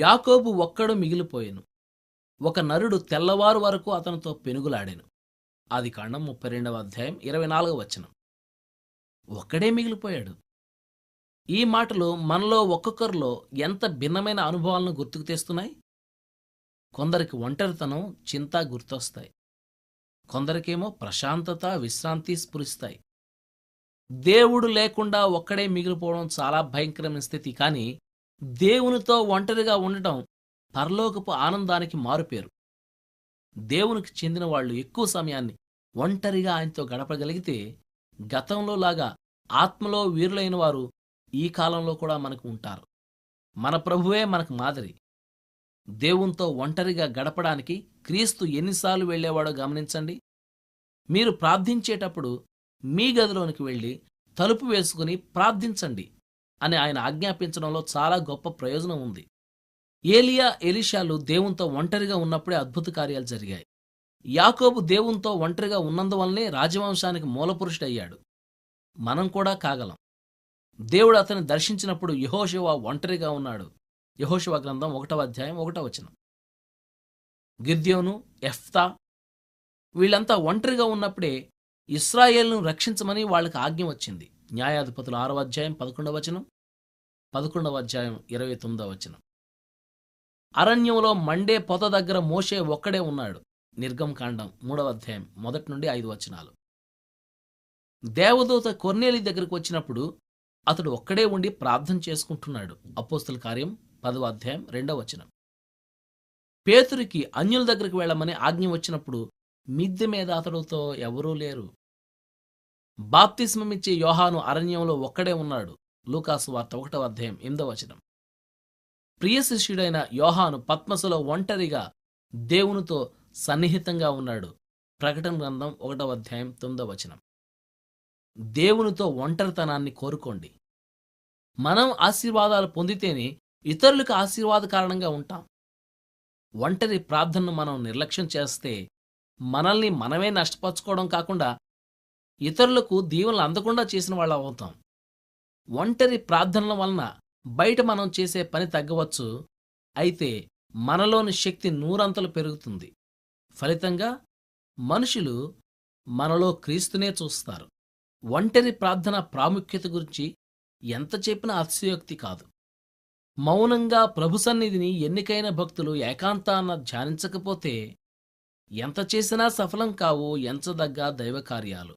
యాకోబు ఒక్కడు మిగిలిపోయెను. ఒక నరుడు తెల్లవారు వరకు అతనితో పెనుగులాడెను. ఆదికాండం 32వ అధ్యాయం 24వ వచనం. ఒక్కడే మిగిలిపోయాడు. ఈ మాటలు మనలో ఒక్కొక్కరిలో ఎంత భిన్నమైన అనుభవాలను గుర్తుకు తెస్తున్నాయి. కొందరికి ఒంటరితనం, చింత గుర్తొస్తాయి. కొందరికేమో ప్రశాంతత, విశ్రాంతి స్ఫురిస్తాయి. దేవుడు లేకుండా ఒక్కడే మిగిలిపోవడం చాలా భయంకరమైన స్థితి. కానీ దేవునితో ఒంటరిగా ఉండటం పరలోకపు ఆనందానికి మారుపేరు. దేవునికి చెందిన వాళ్ళు ఎక్కువ సమయాన్ని ఒంటరిగా ఆయనతో గడపగలిగితే గతంలో లాగా ఆత్మలో వీరులైన వారు ఈ కాలంలో కూడా మనకు ఉంటారు. మన ప్రభువే మనకు మాదిరి. దేవునితో ఒంటరిగా గడపడానికి క్రీస్తు ఎన్నిసార్లు వెళ్ళేవాడో గమనించండి. మీరు ప్రార్థించేటప్పుడు మీ గదిలోనికి వెళ్ళి తలుపు వేసుకుని ప్రార్థించండి అని ఆయన ఆజ్ఞాపించడంలో చాలా గొప్ప ప్రయోజనం ఉంది. ఏలియా, ఎలీషాలు దేవునితో ఒంటరిగా ఉన్నప్పుడే అద్భుత కార్యాలు జరిగాయి. యాకోబు దేవునితో ఒంటరిగా ఉన్నందువల్లనే రాజవంశానికి మూలపురుషుడయ్యాడు. మనం కూడా కాగలం. దేవుడు అతన్ని దర్శించినప్పుడు యెహోషువ ఒంటరిగా ఉన్నాడు. యెహోషువ గ్రంథం 1వ అధ్యాయం 1వ వచనం. గిద్యోను, యెఫ్తా వీళ్ళంతా ఒంటరిగా ఉన్నప్పుడే ఇశ్రాయేలును రక్షించమని వాళ్ళకి ఆజ్ఞ వచ్చింది. న్యాయాధిపతులు 6వ అధ్యాయం 11వ వచనం, 11వ అధ్యాయం 29వ వచనం. అరణ్యంలో మండే పొద దగ్గర మోషే ఒక్కడే ఉన్నాడు. నిర్గమకాండం 3వ అధ్యాయం 1 నుండి 5 వచనాలు. దేవదూత కొర్నేలి దగ్గరకు వచ్చినప్పుడు అతడు ఒక్కడే ఉండి ప్రార్థన చేసుకుంటున్నాడు. అపోస్తల కార్యం 10వ అధ్యాయం 2వ వచనం. పేతురికి అన్యుల దగ్గరికి వెళ్ళమని ఆజ్ఞ వచ్చినప్పుడు మిద్దె మీద అతడుతో ఎవరూ లేరు. బాప్తిస్మమిచ్చే యోహాను అరణ్యంలో ఒక్కడే ఉన్నాడు. లూకాసు వార్త 1వ అధ్యాయం 8వ వచనం. ప్రియ శిష్యుడైన యోహాను పద్మసులో ఒంటరిగా దేవునితో సన్నిహితంగా ఉన్నాడు. ప్రకటన గ్రంథం 1వ అధ్యాయం 9వ వచనం. దేవునితో ఒంటరితనాన్ని కోరుకోండి. మనం ఆశీర్వాదాలు పొందితేనే ఇతరులకు ఆశీర్వాద కారణంగా ఉంటాం. ఒంటరి ప్రార్థనను మనం నిర్లక్ష్యం చేస్తే మనల్ని మనమే నష్టపరుచుకోవడం కాకుండా ఇతరులకు దీవెనలు అందకుండా చేసిన వాళ్ళం అవుతాం. ఒంటరి ప్రార్థనల వలన బయట మనం చేసే పని తగ్గవచ్చు, అయితే మనలోని శక్తి నూరంతలు పెరుగుతుంది. ఫలితంగా మనుషులు మనలో క్రీస్తునే చూస్తారు. ఒంటరి ప్రార్థన ప్రాముఖ్యత గురించి ఎంత చెప్పినా అతిశయోక్తి కాదు. మౌనంగా ప్రభు సన్నిధిని ఎన్నికైన భక్తులు ఏకాంతాన ధ్యానించకపోతే ఎంత చేసినా సఫలం కావు ఎంచదగ్గ దైవ కార్యాలు.